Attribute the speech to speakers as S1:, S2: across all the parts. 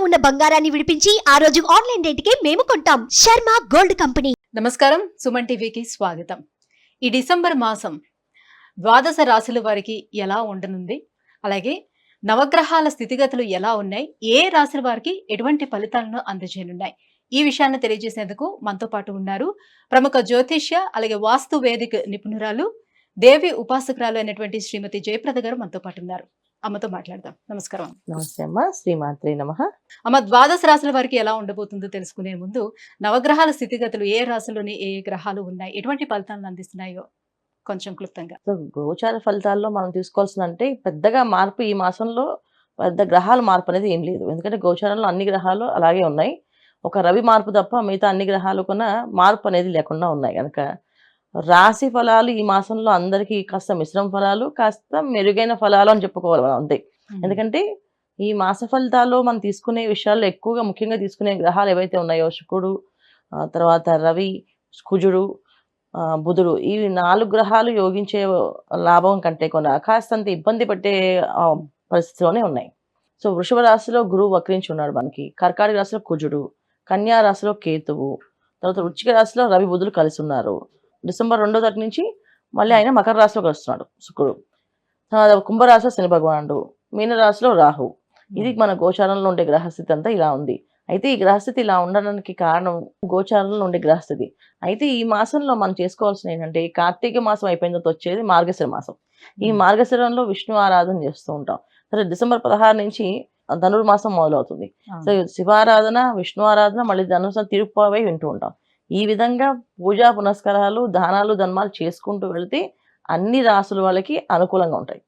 S1: ఉన్న బంగారాన్ని విడిపించి ఆ రోజు ఆన్లైన్ రేటుకే మేము కొంటాం. Sharma gold company.
S2: నమస్కారం, సుమన్ టీవీకి స్వాగతం. ఈ డిసెంబర్ మాసం ద్వాదశ రాశుల వారికి ఎలా ఉండనుంది, అలాగే నవగ్రహాల స్థితిగతులు ఎలా ఉన్నాయి, ఏ రాశుల వారికి ఎటువంటి ఫలితాలను అందజేయనున్నాయి, ఈ విషయాన్ని తెలియజేసేందుకు మనతో పాటు ఉన్నారు ప్రముఖ జ్యోతిష్య అలాగే వాస్తు వేదిక నిపుణురాలు, దేవి ఉపాసకురాలు అయినటువంటి శ్రీమతి జయప్రద గారు మనతో పాటు ఉన్నారు. అమ్మతో మాట్లాడదాం. నమస్కారం.
S3: నమస్తే అమ్మ. శ్రీమాత్రే నమః.
S2: అమ్మ, ద్వాదశ రాశుల వారికి ఎలా ఉండబోతుందో తెలుసుకునే ముందు నవగ్రహాల స్థితిగతులు, ఏ రాశుల్లోని ఏ గ్రహాలు ఉన్నాయి, ఎటువంటి ఫలితాలను అందిస్తున్నాయో కొంచెం క్లుప్తంగా.
S3: సో గోచార ఫలితాల్లో మనం తీసుకోవాల్సిందంటే పెద్దగా మార్పు ఈ మాసంలో పెద్ద గ్రహాల మార్పు అనేది ఏం లేదు. ఎందుకంటే గోచారంలో అన్ని గ్రహాలు అలాగే ఉన్నాయి. ఒక రవి మార్పు తప్ప మిగతా అన్ని గ్రహాలు కూడా మార్పు అనేది లేకుండా ఉన్నాయి. కనుక రాశి ఫలాలు ఈ మాసంలో అందరికీ కాస్త మిశ్రమ ఫలాలు, కాస్త మెరుగైన ఫలాలు అని చెప్పుకోవాలి మనం అంతే. ఎందుకంటే ఈ మాస ఫలితాల్లో మనం తీసుకునే విషయాల్లో ఎక్కువగా ముఖ్యంగా తీసుకునే గ్రహాలు ఏవైతే ఉన్నాయో శుక్రుడు, తర్వాత రవి, కుజుడు, బుధుడు, ఈ 4 గ్రహాలు యోగించే లాభం కంటే కూడా కాస్తంత ఇబ్బంది పెట్టే పరిస్థితిలోనే ఉన్నాయి. సో వృషభ రాశిలో గురువు వక్రించి ఉన్నాడు మనకి, కర్కాటక రాశిలో కుజుడు, కన్యా రాశిలో కేతువు, తర్వాత వృశ్చిక రాశిలో రవి బుధులు కలిసి ఉన్నారు. డిసెంబర్ 2వ తారీఖు నుంచి మళ్ళీ ఆయన మకర రాశిలోకి వస్తున్నాడు శుక్రుడు. కుంభరాశిలో శని భగవానుడు, మీనరాశిలో రాహు. ఇది మన గోచారంలో ఉండే గ్రహస్థితి అంతా ఇలా ఉంది. అయితే ఈ గ్రహస్థితి ఇలా ఉండడానికి కారణం గోచారంలో ఉండే గ్రహస్థితి. అయితే ఈ మాసంలో మనం చేసుకోవాల్సిన ఏంటంటే, కార్తీక మాసం అయిపోయిన తర్వాత వచ్చేది మార్గశిర మాసం. ఈ మార్గశిరంలో విష్ణు ఆరాధన చేస్తూ ఉంటాం. సరే, డిసెంబర్ 16 నుంచి ధనుర్మాసం మొదలవుతుంది. సో శివారాధన, విష్ణు ఆరాధన, మళ్ళీ ధనుర్మాసం తిరుప్పావై వింటూ ఉంటాం. ఈ విధంగా పూజా పునస్కారాలు, దానాలు, ధర్మాలు చేసుకుంటూ వెళితే అన్ని రాసుల వాళ్ళకి అనుకూలంగా ఉంటాయి.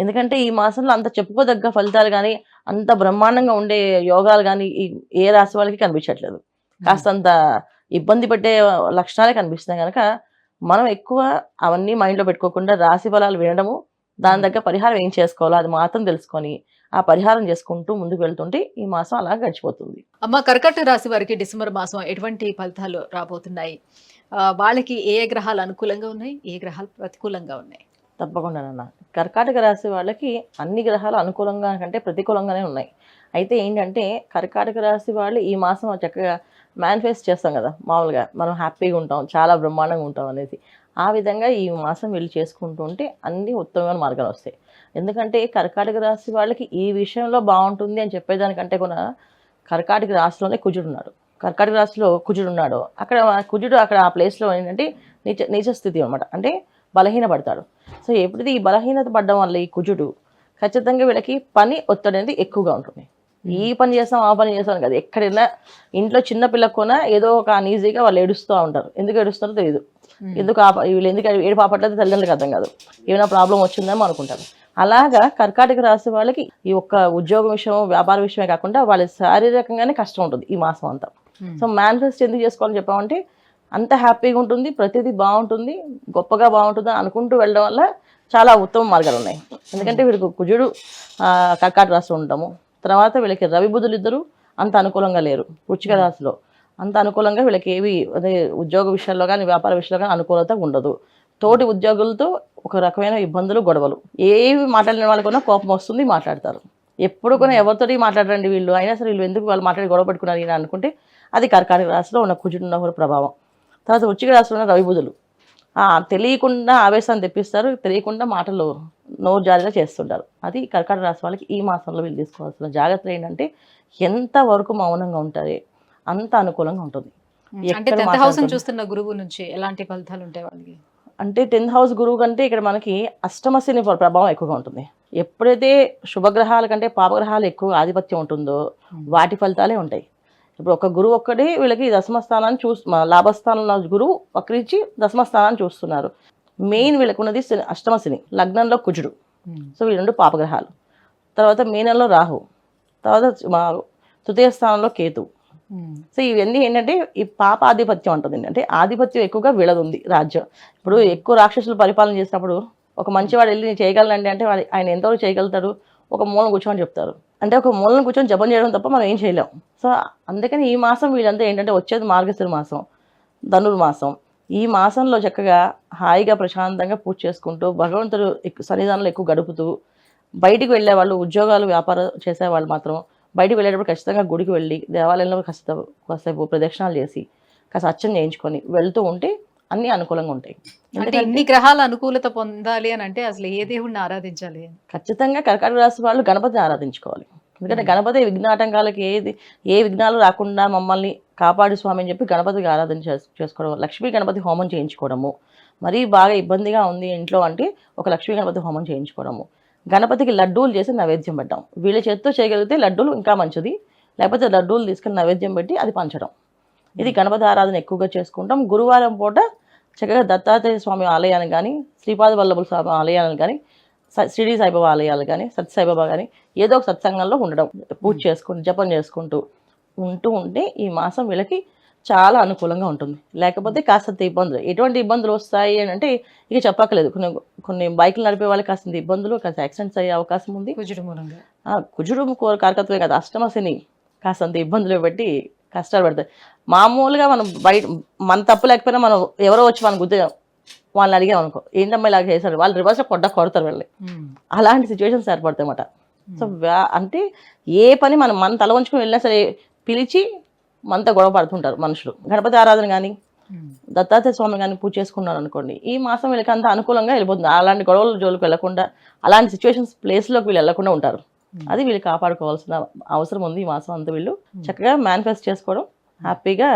S3: ఎందుకంటే ఈ మాసంలో అంత చెప్పుకోదగ్గ ఫలితాలు కానీ, అంత బ్రహ్మాండంగా ఉండే యోగాలు కానీ ఏ రాశి వాళ్ళకి కనిపించట్లేదు. కాస్తంత ఇబ్బంది పెట్టే లక్షణాలే కనిపిస్తున్నాయి. కనుక మనం ఎక్కువ అవన్నీ మైండ్లో పెట్టుకోకుండా రాశి ఫలాలు వినడము, దాని దగ్గర పరిహారం ఏం చేసుకోవాలో అది మాత్రం తెలుసుకొని ఆ పరిహారం చేసుకుంటూ ముందుకు వెళ్తుంటే ఈ మాసం అలా గడిచిపోతుంది.
S2: అమ్మ, కర్కాటక రాశి వారికి డిసెంబర్ మాసం ఎటువంటి ఫలితాలు రాబోతున్నాయి? వాళ్ళకి ఏ గ్రహాలు అనుకూలంగా ఉన్నాయి, ఏ గ్రహాలు ప్రతికూలంగా ఉన్నాయి?
S3: తప్పకుండా నాన్న. కర్కాటక రాశి వాళ్ళకి అన్ని గ్రహాలు అనుకూలంగా కంటే ప్రతికూలంగానే ఉన్నాయి. అయితే ఏంటంటే కర్కాటక రాశి వాళ్ళు ఈ మాసం చక్కగా మేనిఫెస్ట్ చేస్తాం కదా, మామూలుగా మనం హ్యాపీగా ఉంటాం, చాలా బ్రహ్మాండంగా ఉంటాం అనేది. ఆ విధంగా ఈ మాసం వీళ్ళు చేసుకుంటూ ఉంటే అన్ని ఉత్తమమైన మార్గాలు వస్తాయి. ఎందుకంటే కర్కాటక రాశి వాళ్ళకి ఈ విషయంలో బాగుంటుంది అని చెప్పేదానికంటే కూడా కర్కాటక రాశిలోనే కుజుడు ఉన్నాడు. కర్కాటక రాశిలో కుజుడు ఉన్నాడు. అక్కడ కుజుడు అక్కడ ఆ ప్లేస్లో ఏంటంటే నీచ స్థితి అనమాట, అంటే బలహీన పడతాడు. సో ఎప్పుడైతే ఈ బలహీనత పడడం వల్ల ఈ కుజుడు ఖచ్చితంగా వీళ్ళకి పని ఒత్తిడి అనేది ఎక్కువగా ఉంటుంది. ఈ పని చేస్తాం, ఆ పని చేస్తాం కదా, ఎక్కడైనా ఇంట్లో చిన్న పిల్లకు కూడా ఏదో ఒక అన్ఈజీగా వాళ్ళు ఏడుస్తూ ఉంటారు. ఎందుకు ఏడుస్తారో తెలియదు. వీళ్ళు ఎందుకు ఏడు పాపట్లేదు తల్లిదండ్రులకు అర్థం కాదు. ఏమైనా ప్రాబ్లం వచ్చిందేమో అనుకుంటారు. అలాగా కర్కాటక రాశి వాళ్ళకి ఈ ఒక్క ఉద్యోగ విషయం, వ్యాపార విషయమే కాకుండా వాళ్ళ శారీరకంగానే కష్టం ఉంటుంది ఈ మాసం అంతా. సో మేనిఫెస్ట్ ఎందుకు చేసుకోవాలని చెప్పామంటే అంత హ్యాపీగా ఉంటుంది, ప్రతిదీ బాగుంటుంది, గొప్పగా బాగుంటుంది అనుకుంటూ వెళ్ళడం వల్ల చాలా ఉత్తమ మార్గాలు ఉన్నాయి. ఎందుకంటే వీళ్ళకి కుజుడు కర్కాటక రాశిలో ఉంటాము, తర్వాత వీళ్ళకి రవి బుధులు ఇద్దరు అంత అనుకూలంగా లేరు. వృశ్చిక రాశిలో అంత అనుకూలంగా వీళ్ళకి ఏవి అదే ఉద్యోగ విషయాల్లో కానీ వ్యాపార విషయాల్లో కానీ అనుకూలత ఉండదు. తోటి ఉద్యోగులతో ఒక రకమైన ఇబ్బందులు, గొడవలు, ఏవి మాట్లాడిన వాళ్ళు కూడా కోపం వస్తుంది, మాట్లాడతారు. ఎప్పుడు కూడా ఎవరితోటి మాట్లాడరండి వీళ్ళు, అయినా సరే వీళ్ళు ఎందుకు వాళ్ళు మాట్లాడి గొడవ పెట్టుకున్నారు ఈయన అనుకుంటే అది కర్కాటక రాశిలో ఉన్న కుజుడు ఉన్న ప్రభావం. తర్వాత వృశ్చిక రాశిలో ఉన్న రవి బుధులు తెలియకుండా ఆవేశాన్ని తెప్పిస్తారు, తెలియకుండా మాటలు నోరు జారీగా చేస్తుంటారు. అది కర్కాటక రాశి వాళ్ళకి ఈ మాసంలో వీళ్ళు తీసుకోవాల్సిన జాగ్రత్తలు ఏంటంటే ఎంత వరకు మౌనంగా ఉంటారే అంత అనుకూలంగా ఉంటుంది.
S2: అంటే 10th హౌస్ చూస్తున్న గురువు నుంచి ఎలాంటి ఫలితాలు ఉంటాయి వాళ్ళకి?
S3: అంటే 10th హౌస్ గురువు కంటే ఇక్కడ మనకి అష్టమ శని ప్రభావం ఎక్కువగా ఉంటుంది. ఎప్పుడైతే శుభగ్రహాల కంటే పాపగ్రహాలు ఎక్కువ ఆధిపత్యం ఉంటుందో వాటి ఫలితాలే ఉంటాయి. ఇప్పుడు ఒక గురువు ఒక్కడే వీళ్ళకి దశమస్థానాన్ని లాభస్థానంలో గురువు వక్రించి దశమస్థానాన్ని చూస్తున్నారు. మెయిన్ వీళ్ళకి ఉన్నది అష్టమ శని, లగ్నంలో కుజుడు. సో వీళ్ళు 2 పాపగ్రహాలు. తర్వాత మీనంలో రాహు, తర్వాత తృతీయ స్థానంలో కేతు. సో ఇవన్నీ ఏంటంటే ఈ పాప ఆధిపత్యం ఉంటుంది. అంటే ఆధిపత్యం ఎక్కువగా వీళ్ళది ఉంది రాజ్యం. ఇప్పుడు ఎక్కువ రాక్షసులు పరిపాలన చేసినప్పుడు ఒక మంచివాడు వెళ్ళి నేను చేయగలనండి అంటే ఆయన ఎంతవరకు చేయగలుగుతాడు? ఒక మూలను కూర్చోమని చెప్తారు. అంటే ఒక మూలను కూర్చొని జపం చేయడం తప్ప మనం ఏం చేయలేం. సో అందుకని ఈ మాసం వీళ్ళంతా ఏంటంటే వచ్చేది మార్గశిర మాసం, ధనుర్మాసం. ఈ మాసంలో చక్కగా హాయిగా ప్రశాంతంగా పూజ చేసుకుంటూ భగవంతుడు సన్నిధానంలో ఎక్కువ గడుపుతూ బయటికి వెళ్ళే వాళ్ళు, ఉద్యోగాలు వ్యాపారం చేసేవాళ్ళు మాత్రం బయటికి వెళ్ళేటప్పుడు ఖచ్చితంగా గుడికి వెళ్ళి దేవాలయంలో కాసేపు ప్రదక్షిణాలు చేసి కాస్త అర్చన చేయించుకొని వెళ్తూ ఉంటే అన్నీ అనుకూలంగా ఉంటాయి.
S2: అంటే ఇన్ని గ్రహాల అనుకూలత పొందాలి అని అంటే అసలు ఏ దేవుడిని ఆరాధించాలి?
S3: ఖచ్చితంగా కర్కాటక రాశి వాళ్ళు గణపతిని ఆరాధించుకోవాలి. ఎందుకంటే గణపతి విఘ్నాటంకాలకి ఏ విఘ్నాలు రాకుండా మమ్మల్ని కాపాడు స్వామి అని చెప్పి గణపతికి ఆరాధన చేసుకోవడం, లక్ష్మీ గణపతి హోమం చేయించుకోవడము, మరీ బాగా ఇబ్బందిగా ఉంది ఇంట్లో అంటే ఒక లక్ష్మీ గణపతి హోమం చేయించుకోవడము, గణపతికి లడ్డూలు చేసి నైవేద్యం పెట్టడం. వీళ్ళ చేతితో చేయగలిగితే లడ్డూలు ఇంకా మంచిది, లేకపోతే లడ్డూలు తీసుకుని నైవేద్యం పెట్టి అది పంచడం. ఇది గణపతి ఆరాధన ఎక్కువగా చేసుకుంటాం. గురువారం పూట చక్కగా దత్తాత్రేయ స్వామి ఆలయాన్ని కానీ, శ్రీపాద వల్లభుల స్వామి ఆలయాలను కానీ, షిరిడి సాయిబాబా ఆలయాలు కానీ, సత్య సాయిబాబా కానీ ఏదో ఒక సత్సంగంలో ఉండడం, పూజ చేసుకుంటూ జపం చేసుకుంటూ ఉంటే ఈ మాసం వీళ్ళకి చాలా అనుకూలంగా ఉంటుంది. లేకపోతే కాస్తంత ఇబ్బందులు, ఎటువంటి ఇబ్బందులు వస్తాయి అని అంటే ఇక చెప్పక్కర్లేదు. కొన్ని బైకులు నడిపే వాళ్ళకి కాస్తంత ఇబ్బందులు, కాస్త యాక్సిడెంట్స్ అయ్యే అవకాశం ఉంది.
S2: కుజుడు మూలంగా
S3: కుజుడు కారకత్వమే కాదు, అష్టమ శని కాస్తంత ఇబ్బందులు పెట్టి కష్టాలు పెడతాయి. మామూలుగా మనం బయట మన తప్పు లేకపోయినా మనం ఎవరో వచ్చి మన గుద్ద వాళ్ళని అడిగాం అనుకో, ఏంటమ్మా ఇలా చేశారు, వాళ్ళు రివర్స్లో కొడతారు వెళ్ళి. అలాంటి సిచ్యువేషన్స్ ఏర్పడతాయి అన్నమాట. సో అంటే ఏ పని మన తల వంచుకొని వెళ్ళినా సరే పిలిచి మనతో గొడవ పడుతుంటారు మనుషులు. గణపతి ఆరాధన కానీ, దత్తాత్రేయ స్వామి కానీ పూజ చేసుకున్నారు అనుకోండి, ఈ మాసం వీళ్ళకి అంత అనుకూలంగా వెళ్ళిపోతుంది. అలాంటి గొడవల జోలికి వెళ్లకుండా, అలాంటి సిచ్యువేషన్స్ ప్లేస్లోకి వీళ్ళు వెళ్లకుండా ఉంటారు. అది వీళ్ళు కాపాడుకోవాల్సిన అవసరం ఉంది. ఈ మాసం అంతా వీళ్ళు చక్కగా మేనిఫెస్ట్ చేసుకోవడం, హ్యాపీగా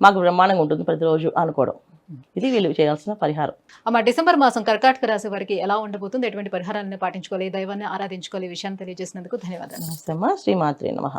S3: మాకు బ్రహ్మాండంగా ఉంటుంది ప్రతిరోజు అనుకోవడం, ఇది వీళ్ళు చేయాల్సిన పరిహారం.
S2: అమ్మ, డిసెంబర్ మాసం కర్కాటక రాశి వారికి ఎలా ఉండబోతుంది, ఎటువంటి పరిహారాలను పాటించుకోవాలి, దైవాన్ని ఆరాధించుకోవాలి, ఈ విషయాన్ని తెలియజేసినందుకు ధన్యవాదాలు.
S3: నమస్తే అమ్మా. శ్రీమాత్రే నమః.